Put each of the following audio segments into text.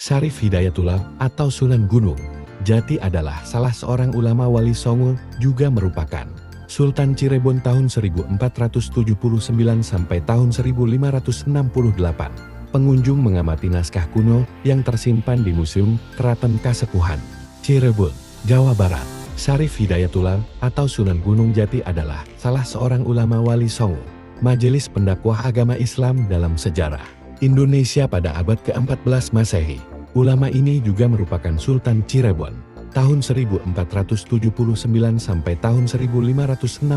Syarif Hidayatullah atau Sunan Gunung Jati adalah salah seorang ulama wali Songo, juga merupakan Sultan Cirebon tahun 1479 sampai tahun 1568. Pengunjung mengamati naskah kuno yang tersimpan di Museum Keraton Kasepuhan, Cirebon, Jawa Barat. Syarif Hidayatullah atau Sunan Gunung Jati adalah salah seorang ulama wali Songo, majelis pendakwah agama Islam dalam sejarah Indonesia pada abad ke-14 Masehi. Ulama ini juga merupakan Sultan Cirebon tahun 1479 sampai tahun 1568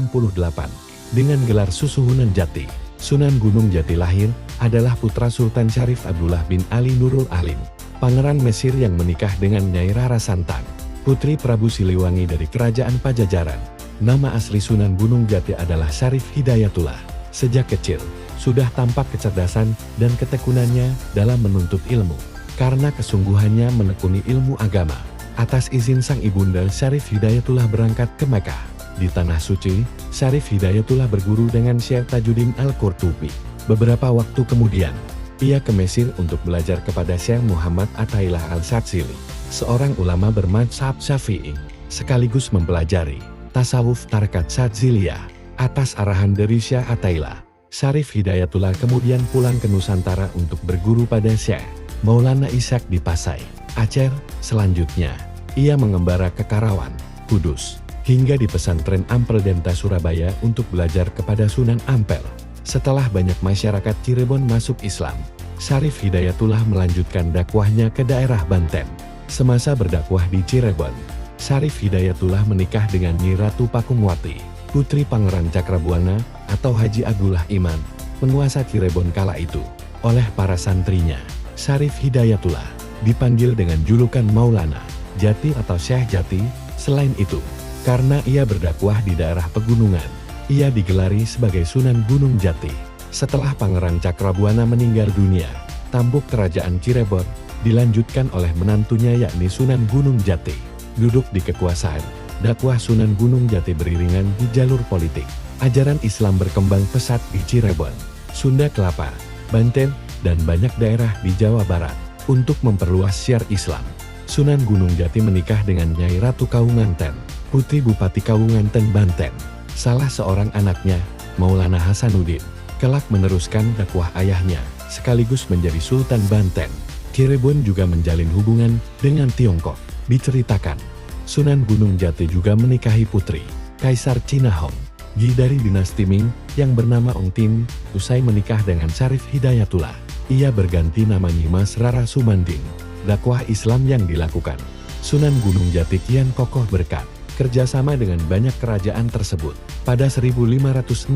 dengan gelar Susuhunan Jati. Sunan Gunung Jati lahir adalah putra Sultan Syarif Abdullah bin Ali Nurul Alim, Pangeran Mesir yang menikah dengan Nyai Rara Santang, putri Prabu Siliwangi dari Kerajaan Pajajaran. Nama asli Sunan Gunung Jati adalah Syarif Hidayatullah. Sejak kecil, sudah tampak kecerdasan dan ketekunannya dalam menuntut ilmu. Karena kesungguhannya menekuni ilmu agama, atas izin sang ibunda Syarif Hidayatullah berangkat ke Mekah. Di Tanah Suci, Syarif Hidayatullah berguru dengan Syekh Tajuddin Al-Qurtubi. Beberapa waktu kemudian, ia ke Mesir untuk belajar kepada Syekh Muhammad Athaillah Al-Sadzili, seorang ulama bermadzhab Syafi'i, sekaligus mempelajari tasawuf tarekat Sadziliyah. Atas arahan dari Syekh Athaillah, Syarif Hidayatullah kemudian pulang ke Nusantara untuk berguru pada Syekh Maulana Ishaq di Pasai, Aceh. Selanjutnya, ia mengembara ke Karawang, Kudus, hingga di pesantren Ampel Denta Surabaya untuk belajar kepada Sunan Ampel. Setelah banyak masyarakat Cirebon masuk Islam, Syarif Hidayatullah melanjutkan dakwahnya ke daerah Banten. Semasa berdakwah di Cirebon, Syarif Hidayatullah menikah dengan Nyi Ratu Pakungwati, putri Pangeran Cakrabuana atau Haji Abdullah Iman, penguasa Cirebon kala itu. Oleh para santrinya, Syarif Hidayatullah dipanggil dengan julukan Maulana Jati atau Syekh Jati. Selain itu, karena ia berdakwah di daerah pegunungan, ia digelari sebagai Sunan Gunung Jati. Setelah Pangeran Cakrabuana meninggal dunia, tampuk kerajaan Cirebon dilanjutkan oleh menantunya yakni Sunan Gunung Jati. Duduk di kekuasaan, dakwah Sunan Gunung Jati beriringan di jalur politik. Ajaran Islam berkembang pesat di Cirebon, Sunda Kelapa, Banten, dan banyak daerah di Jawa Barat. Untuk memperluas syiar Islam, Sunan Gunung Jati menikah dengan Nyai Ratu Kawunganten, putri Bupati Kawunganten Banten. Salah seorang anaknya, Maulana Hasanuddin, kelak meneruskan dakwah ayahnya, sekaligus menjadi Sultan Banten. Cirebon juga menjalin hubungan dengan Tiongkok. Diceritakan, Sunan Gunung Jati juga menikahi putri Kaisar Cina Hong Ji dari dinasti Ming yang bernama Ong Tin. Usai menikah dengan Syarif Hidayatullah, ia berganti nama Nyimas Rara Sumanding. Dakwah Islam yang dilakukan Sunan Gunung Jati kian kokoh berkat kerjasama dengan banyak kerajaan tersebut. Pada 1568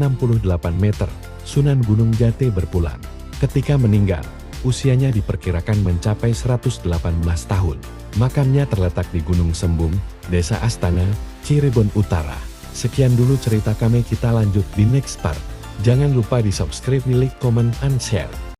meter, Sunan Gunung Jati berpulang. Ketika meninggal, usianya diperkirakan mencapai 118 tahun. Makamnya terletak di Gunung Sembung, Desa Astana, Cirebon Utara. Sekian dulu cerita kami, kita lanjut di next part. Jangan lupa di subscribe, like, comment, and share.